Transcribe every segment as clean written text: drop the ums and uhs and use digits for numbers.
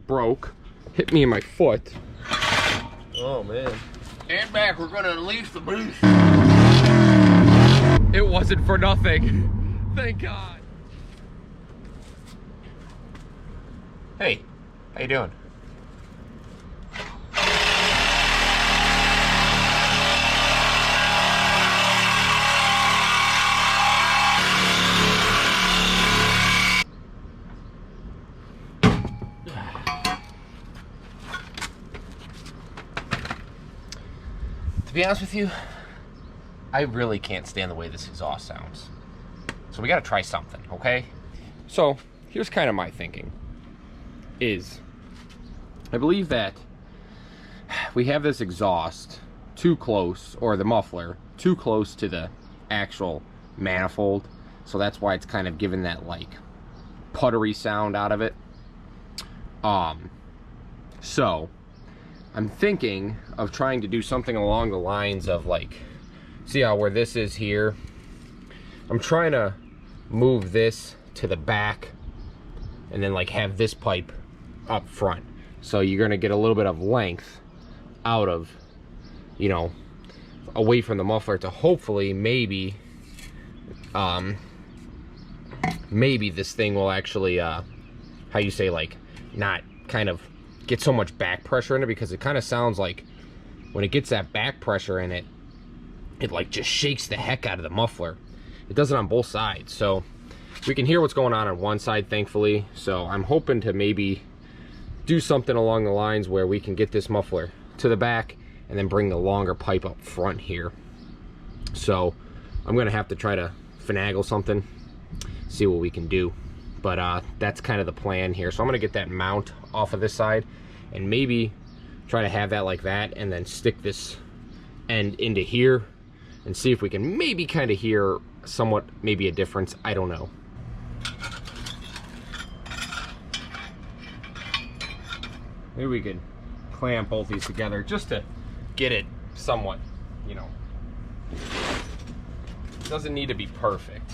broke, hit me in my foot. Oh man. Stand back, we're gonna unleash the beast. It wasn't for nothing. Thank God. Hey, how you doing? To be honest with you, I really can't stand the way this exhaust sounds. So we gotta try something, okay? So here's kind of my thinking is, I believe that we have this exhaust too close, or the muffler too close to the actual manifold, so that's why it's kind of giving that like puttery sound out of it. So I'm thinking of trying to do something along the lines of like, see how where this is here, I'm trying to move this to the back and then like have this pipe up front, so you're going to get a little bit of length out of, you know, away from the muffler to hopefully maybe maybe this thing will actually how you say, like, not kind of get so much back pressure in it, because it kind of sounds like when it gets that back pressure in it, it like just shakes the heck out of the muffler. It does it on both sides, so we can hear what's going on one side, thankfully. So I'm hoping to maybe do something along the lines where we can get this muffler to the back and then bring the longer pipe up front here. So I'm gonna have to try to finagle something, see what we can do, but that's kind of the plan here. So I'm gonna get that mount off of this side and maybe try to have that like that, and then stick this end into here and see if we can maybe kind of hear somewhat maybe a difference. I don't know. Maybe we could clamp both these together just to get it somewhat, you know, it doesn't need to be perfect.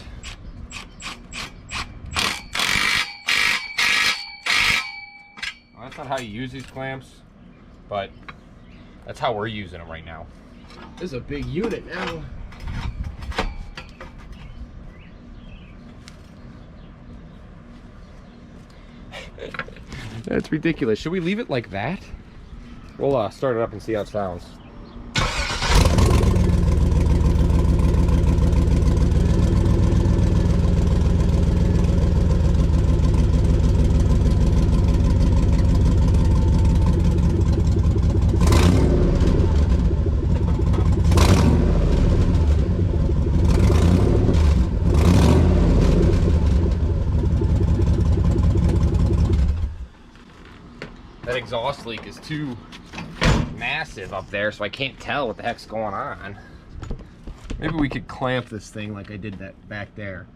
Well, that's not how you use these clamps, but that's how we're using them right now. This is a big unit now. That's ridiculous. Should we leave it like that? We'll start it up and see how it sounds. That exhaust leak is too massive up there, so I can't tell what the heck's going on. Maybe we could clamp this thing like I did that back there.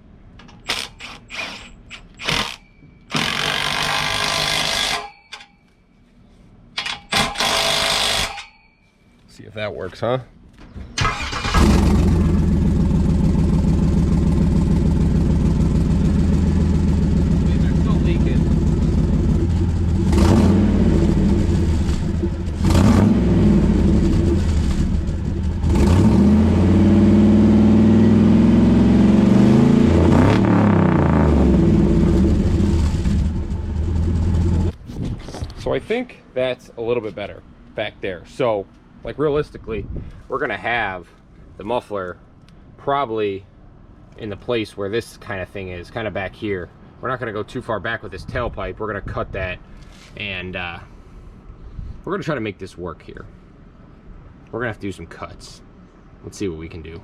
See if that works, huh? These are still leaking. So I think that's a little bit better back there. So, like, realistically, we're gonna have the muffler probably in the place where this kind of thing is, kind of back here. We're not gonna go too far back with this tailpipe. We're gonna cut that, and we're gonna try to make this work here. We're gonna have to do some cuts. Let's see what we can do.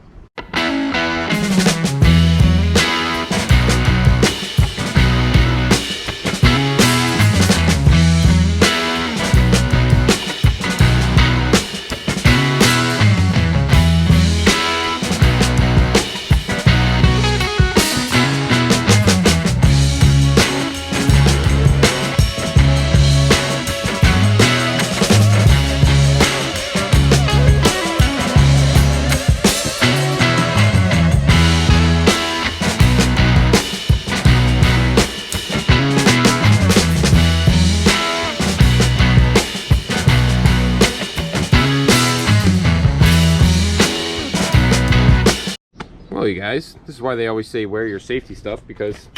tell you guys, this is why they always say wear your safety stuff, because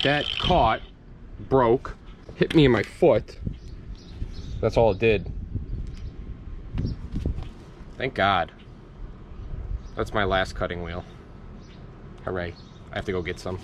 that caught, broke, hit me in my foot. That's all it did. Thank God. That's my last cutting wheel. Hooray. I have to go get some.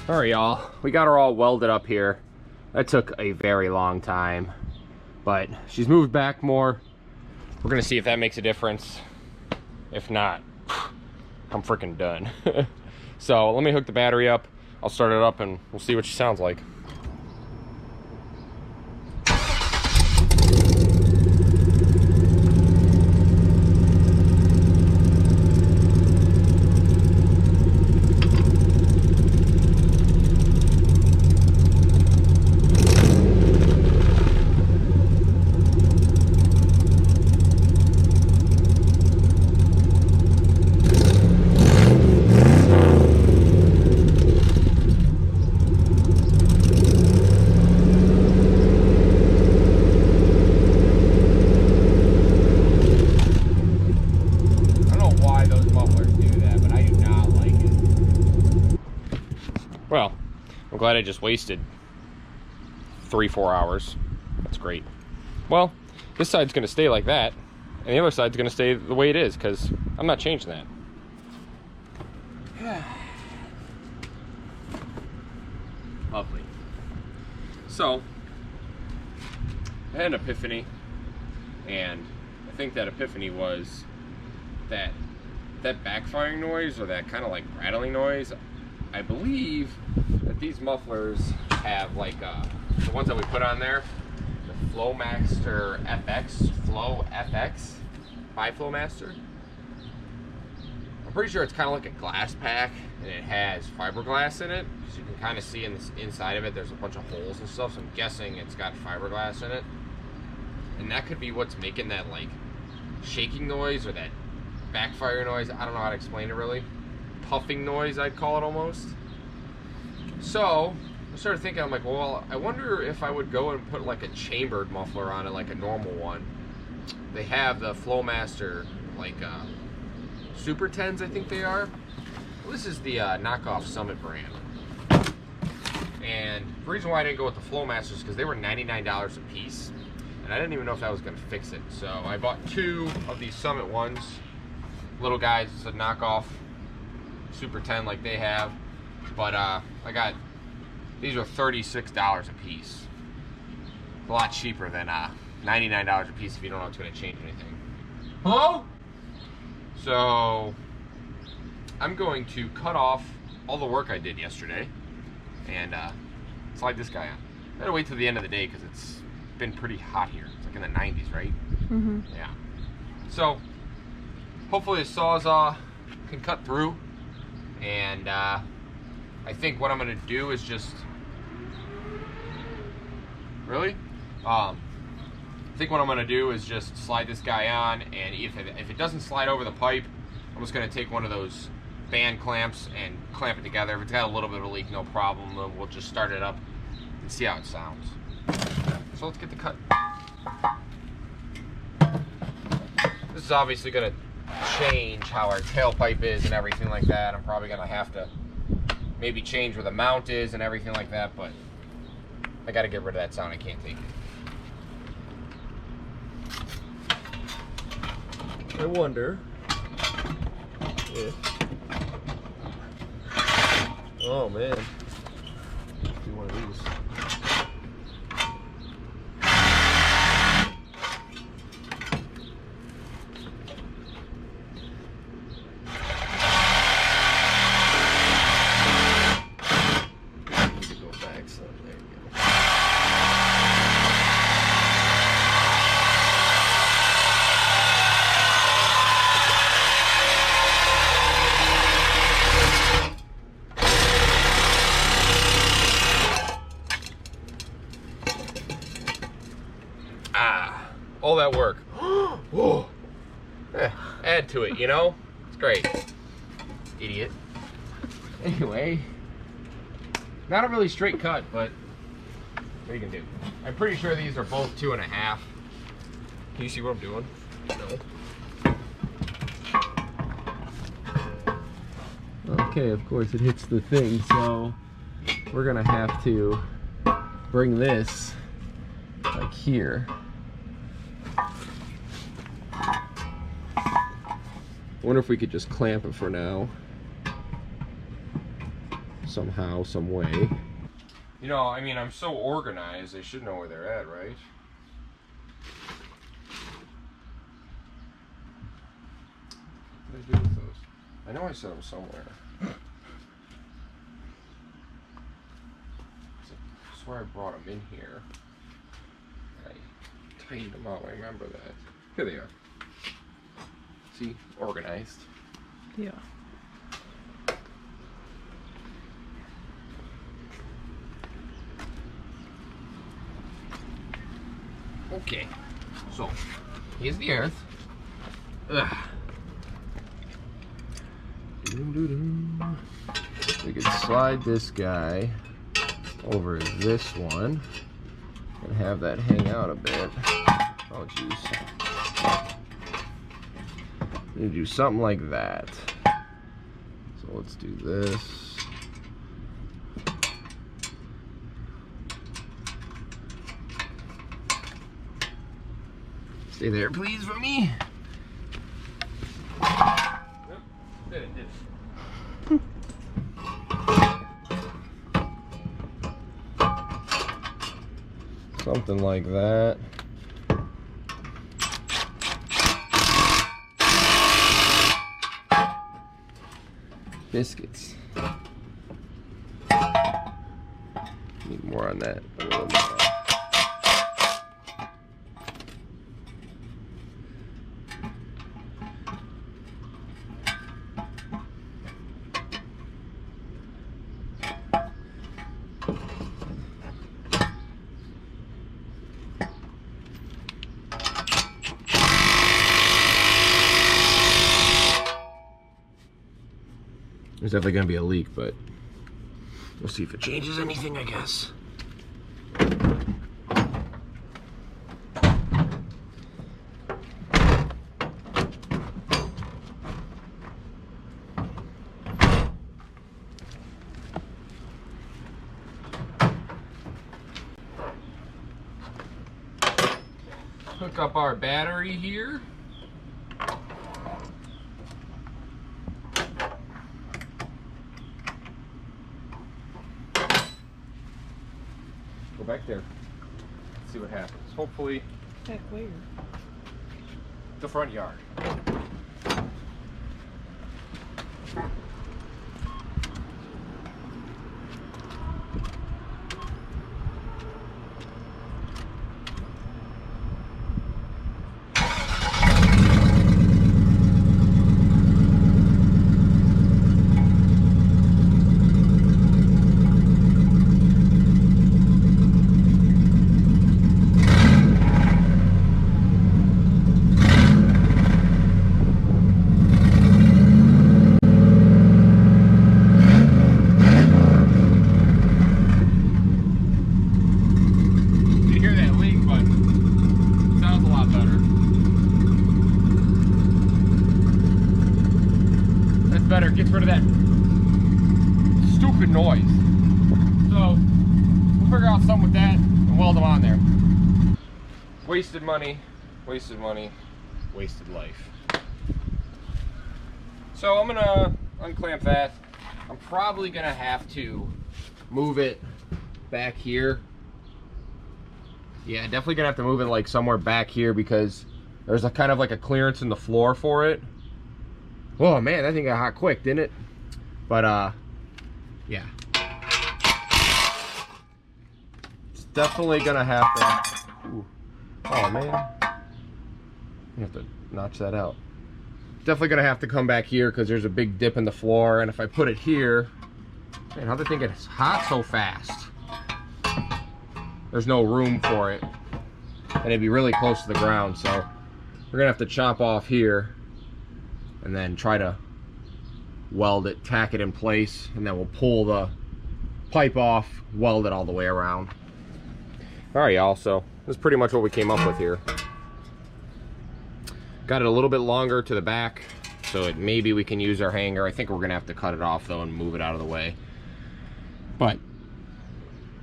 Alright y'all, we got her all welded up here. That took a very long time, but she's moved back more. We're gonna see if that makes a difference. If not, I'm freaking done. So let me hook the battery up, I'll start it up and we'll see what she sounds like. Well, I'm glad I just wasted 3-4 hours. That's great. Well, this side's gonna stay like that, and the other side's gonna stay the way it is, because I'm not changing that. Lovely. So, I had an epiphany, and I think that epiphany was that backfiring noise, or that kind of like rattling noise, I believe that these mufflers have like the ones that we put on there, the Flowmaster FX, Flow FX, by Flowmaster. I'm pretty sure it's kind of like a glass pack, and it has fiberglass in it. So you can kind of see in this inside of it, there's a bunch of holes and stuff. So I'm guessing it's got fiberglass in it, and that could be what's making that like shaking noise or that backfire noise. I don't know how to explain it really. Puffing noise, I'd call it almost. So I started thinking, I'm like, well, I wonder if I would go and put like a chambered muffler on it, like a normal one. They have the Flowmaster, like Super 10s, I think they are. Well, this is the knockoff Summit brand. And the reason why I didn't go with the Flowmasters is because they were $99 a piece. And I didn't even know if that was going to fix it. So I bought 2 of these Summit ones. Little guys, it's a knockoff Super 10 like they have. But I got, these are $36 a piece. A lot cheaper than $99 a piece if you don't know it's going to change anything. Hello? So I'm going to cut off all the work I did yesterday and slide this guy on. I gotta wait till the end of the day because it's been pretty hot here. It's like in the 90s, right? Mm-hmm. Yeah. So hopefully the saws can cut through, and I think what I'm gonna do is just I think what I'm gonna do is just slide this guy on, and if it doesn't slide over the pipe, I'm just gonna take one of those band clamps and clamp it together. If it's got a little bit of a leak, no problem. Then we'll just start it up and see how it sounds. So let's get the cut. This is obviously gonna change how our tailpipe is and everything like that. I'm probably gonna have to maybe change where the mount is and everything like that, but I gotta get rid of that sound. I can't take it. I wonder if... Oh man, let's do one of these. Go back some. There you go. All that work. Whoa. Add to it, you know? It's great. Idiot. Anyway, not a really straight cut, but what are you gonna do? I'm pretty sure these are both 2.5. Can you see what I'm doing? No. Okay, of course it hits the thing, so we're gonna have to bring this like here. I wonder if we could just clamp it for now. Somehow, some way. You know, I mean, I'm so organized, they should know where they're at, right? What did I do with those? I know I set them somewhere. I swear I brought them in here. I tightened them out, I remember that. Here they are. See, organized. Yeah. Okay, so here's the earth. Ugh. We could slide this guy over this one and have that hang out a bit. Oh jeez. You do something like that. So let's do this. Stay there, please, for me. Yep, did it. Something like that. Biscuits. Need more on that. A little more. There's definitely going to be a leak, but We'll see if it changes anything, I guess. Hook up our battery here. Go back there. Let's see what happens. Hopefully. Back where? The front yard. Better, gets rid of that stupid noise. So we'll figure out something with that and weld them on there. Wasted money, wasted money, wasted life. So I'm gonna unclamp that. I'm probably gonna have to move it back here. Yeah, definitely gonna have to move it like somewhere back here because there's a kind of like a clearance in the floor for it. Oh man, that thing got hot quick, didn't it? But yeah. It's definitely gonna have to. Ooh. Oh man, you have to notch that out. Definitely gonna have to come back here because there's a big dip in the floor, and if I put it here, man, how the thing gets hot so fast? There's no room for it, and it'd be really close to the ground, so we're gonna have to chop off here and then try to weld it, tack it in place, and then we'll pull the pipe off, weld it all the way around. All right, y'all, so this is pretty much what we came up with here. Got it a little bit longer to the back, so maybe we can use our hanger. I think we're gonna have to cut it off though and move it out of the way. But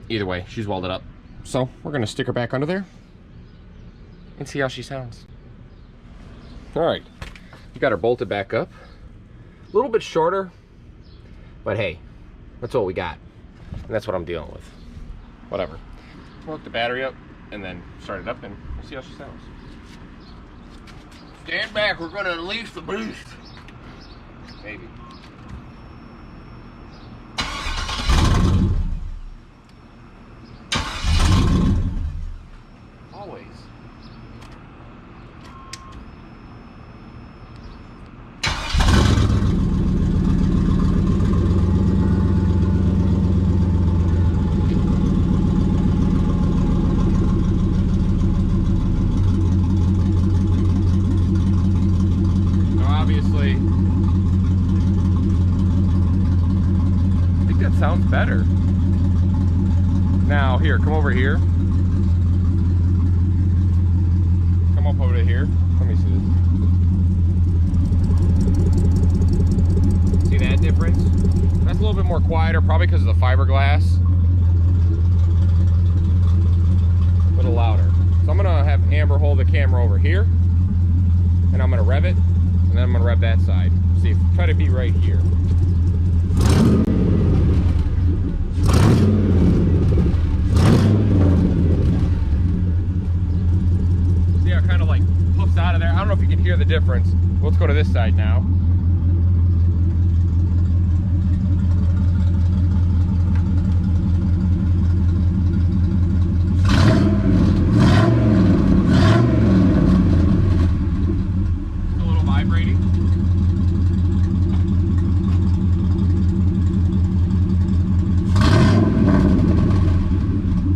either way, she's welded up. So we're gonna stick her back under there and see how she sounds. All right. We got her bolted back up. A little bit shorter, but hey, that's what we got. And that's what I'm dealing with. Whatever. We'll hook the battery up and then start it up and we'll see how she sounds. Stand back, we're gonna unleash the beast. Maybe. Always. Sounds better. Now here, come over here. Come up over to here. Let me see this. See that difference? That's a little bit more quieter, probably because of the fiberglass. A little louder. So I'm gonna have Amber hold the camera over here, and I'm gonna rev it, and then I'm gonna rev that side. See, try to be right here. See how it kind of like puffs out of there? I don't know if you can hear the difference. Let's go to this side now. Just a little vibrating.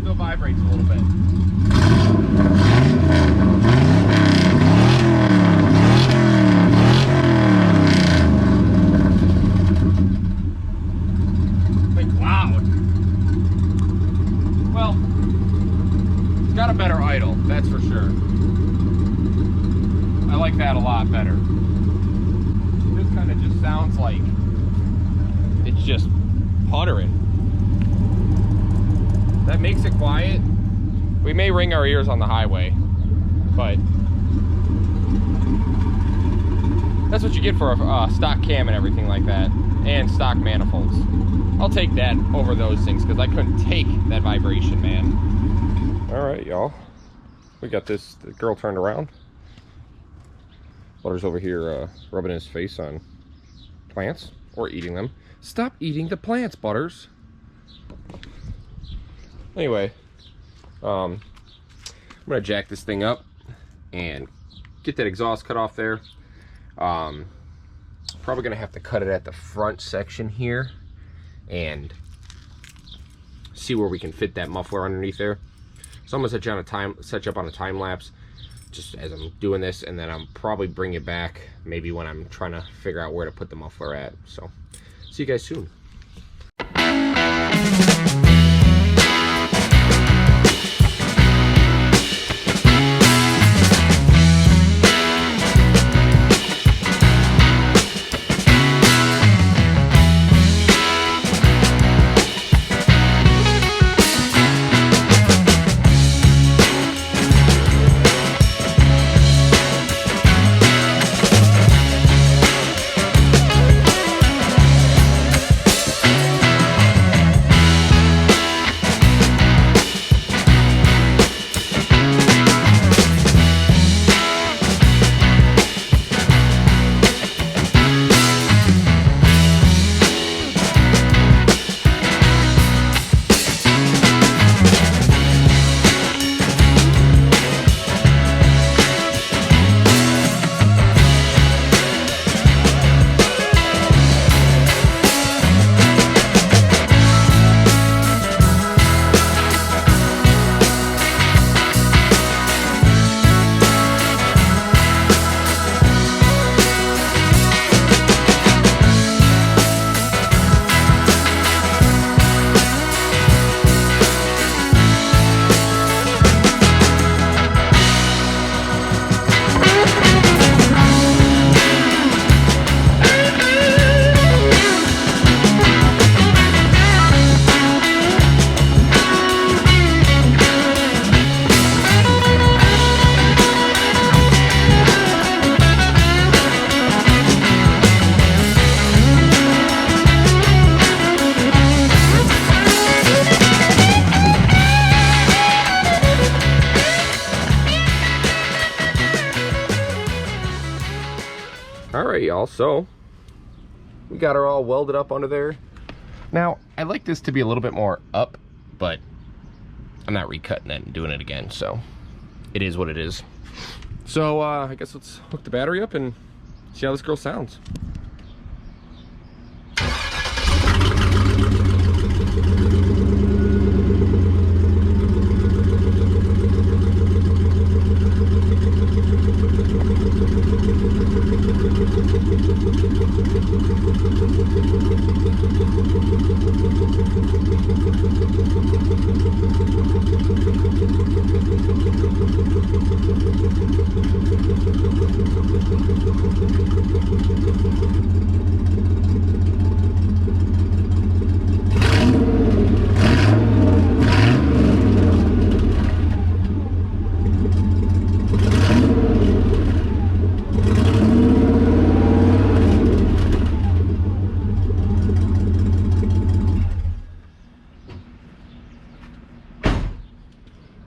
Still vibrates a little bit. something loud. Well, it's got a better idle, that's for sure. I like that a lot better. This kind of just sounds like it's just puttering. That makes it quiet. We may ring our ears on the highway, but that's what you get for a stock cam and everything like that, and stock manifolds. I'll take that over those things because I couldn't take that vibration, man. All right, y'all. We got this. The girl turned around. Butter's over here rubbing his face on plants or eating them. Stop eating the plants, Butters. Anyway, I'm gonna jack this thing up and get that exhaust cut off there. Probably gonna have to cut it at the front section here and see where we can fit that muffler underneath there. So I'm gonna set you up on a time lapse just as I'm doing this, and then I'll probably bring it back maybe when I'm trying to figure out where to put the muffler at. So see you guys soon. Alright, y'all, so we got her all welded up under there. Now, I like this to be a little bit more up, but I'm not recutting it and doing it again, so it is what it is. So, I guess let's hook the battery up and see how this girl sounds.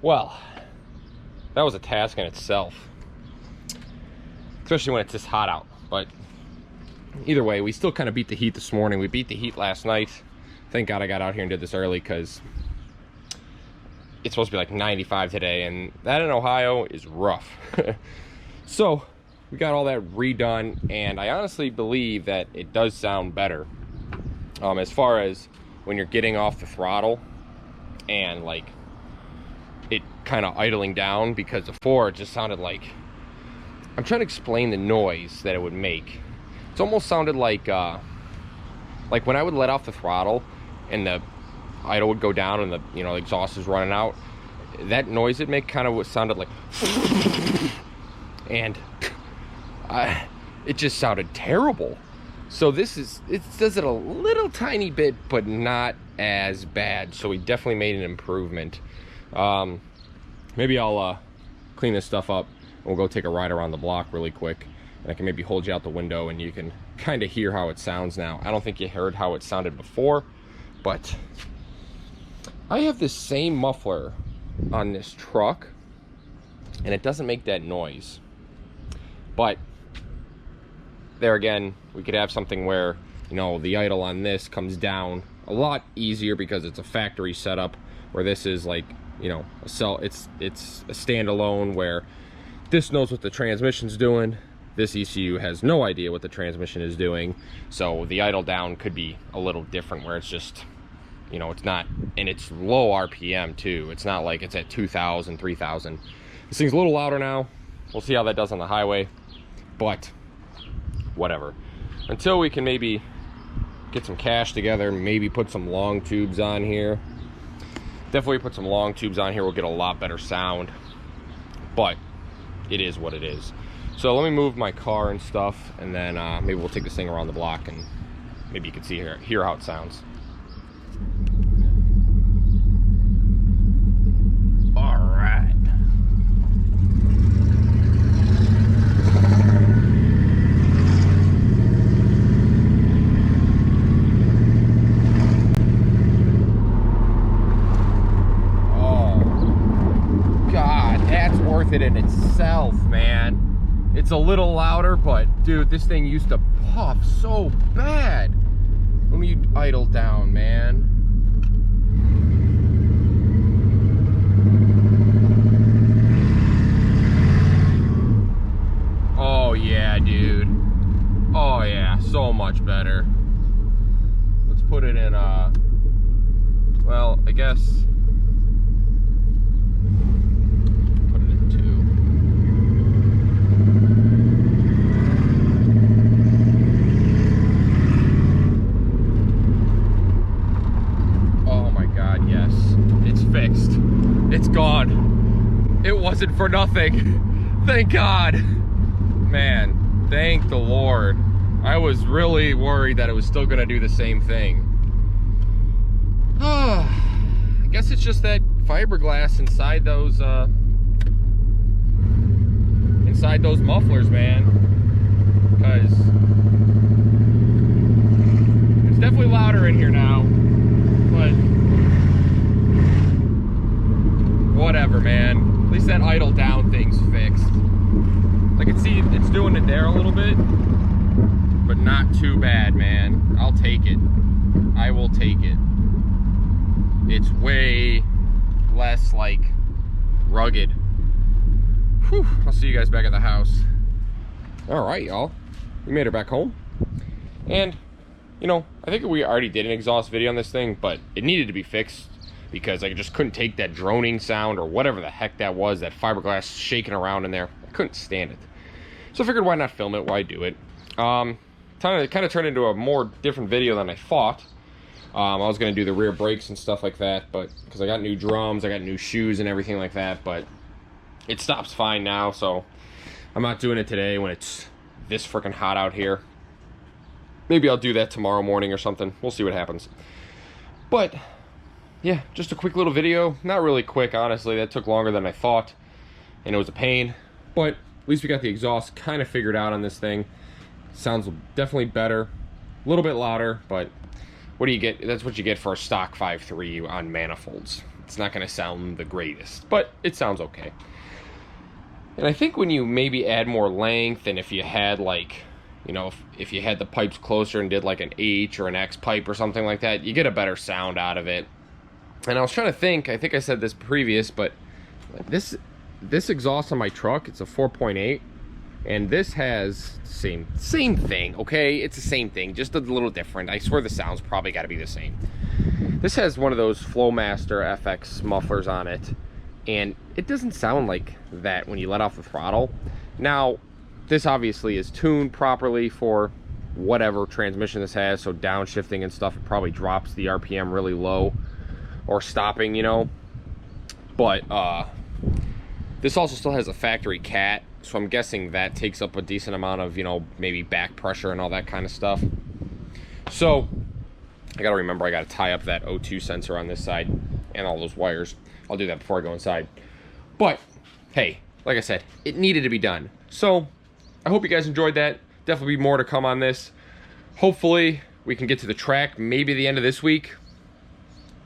Well, that was a task in itself, especially when it's this hot out. But either way, we still kind of beat the heat this morning. We beat the heat last night. Thank God I got out here and did this early, because it's supposed to be like 95 today, and that in Ohio is rough. So we got all that redone, and I honestly believe that it does sound better as far as when you're getting off the throttle and like it kind of idling down, because before it just sounded like, I'm trying to explain the noise that it would make. It almost sounded like when I would let off the throttle and the idle would go down and the, you know, the exhaust is running out, that noise it make kind of what sounded like, and it just sounded terrible. So this is, it does it a little tiny bit, but not as bad. So we definitely made an improvement. Maybe I'll clean this stuff up and we'll go take a ride around the block really quick, and I can maybe hold you out the window and you can kind of hear how it sounds now. I don't think you heard how it sounded before, but I have this same muffler on this truck and it doesn't make that noise. But there again, we could have something where, you know, the idle on this comes down a lot easier because it's a factory setup, where this is like, you know, it's a standalone where this knows what the transmission's doing. This ECU has no idea what the transmission is doing. So the idle down could be a little different, where it's just, you know, it's not, and it's low RPM too. It's not like it's at 2,000, 3,000. This thing's a little louder now. We'll see how that does on the highway, but whatever. Until we can maybe get some cash together, maybe put some long tubes on here. Definitely put some long tubes on here, we'll get a lot better sound. But it is what it is. So let me move my car and stuff, and then maybe we'll take this thing around the block and maybe you can see hear how it sounds. All right. It in itself, man. It's a little louder, but dude, this thing used to puff so bad when you idle down, man. Oh yeah, dude. Oh yeah, so much better. Let's put it in well, I guess fixed. It's gone. It wasn't for nothing. Thank God. Man, thank the Lord. I was really worried that it was still gonna do the same thing. I guess it's just that fiberglass inside those mufflers, man. Because it's definitely louder in here now. But whatever, man. At least that idle down thing's fixed. I can see it's doing it there a little bit, but not too bad, man. I'll take it. I will take it. It's way less, like, rugged. Whew. I'll see you guys back at the house. All right, y'all. We made it back home. And, you know, I think we already did an exhaust video on this thing, but it needed to be fixed, because I just couldn't take that droning sound or whatever the heck that was, that fiberglass shaking around in there. I couldn't stand it. So I figured, why not film it? Why do it? Kind of turned into a more different video than I thought. I was going to do the rear brakes and stuff like that, but because I got new drums, I got new shoes and everything like that, but it stops fine now, so I'm not doing it today when it's this freaking hot out here. Maybe I'll do that tomorrow morning or something. We'll see what happens. But yeah, just a quick little video. Not really quick, honestly. That took longer than I thought, and it was a pain. But at least we got the exhaust kind of figured out on this thing. Sounds definitely better. A little bit louder, but what do you get? That's what you get for a stock 5.3 on manifolds. It's not going to sound the greatest, but it sounds okay. And I think when you maybe add more length, and if you had, like, you know, if you had the pipes closer and did like an H or an X pipe or something like that, you get a better sound out of it. And I was trying to think, I think I said this previous, but this exhaust on my truck, it's a 4.8, and this has same thing, okay? It's the same thing, just a little different. I swear the sound's probably got to be the same. This has one of those Flowmaster FX mufflers on it, and it doesn't sound like that when you let off the throttle. Now, this obviously is tuned properly for whatever transmission this has, so downshifting and stuff, it probably drops the RPM really low, or stopping, you know. But this also still has a factory cat, so I'm guessing that takes up a decent amount of, you know, maybe back pressure and all that kind of stuff. So I gotta remember I gotta tie up that O2 sensor on this side and all those wires. I'll do that before I go inside. But hey, like I said, it needed to be done. So I hope you guys enjoyed that. Definitely be more to come on this. Hopefully we can get to the track maybe the end of this week.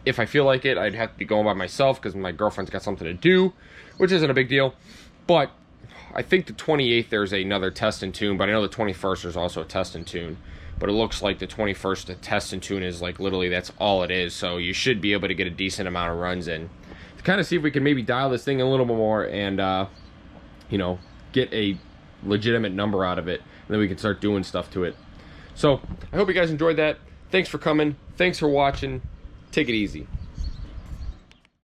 If I feel like it, I'd have to be going by myself because my girlfriend's got something to do, which isn't a big deal. But I think the 28th there's another test and tune, but I know the 21st there's also a test and tune. But it looks like the 21st the test and tune is like literally that's all it is. So you should be able to get a decent amount of runs in to kind of see if we can maybe dial this thing a little bit more and you know, get a legitimate number out of it, and then we can start doing stuff to it. So I hope you guys enjoyed that. Thanks for coming. Thanks for watching. Take it easy.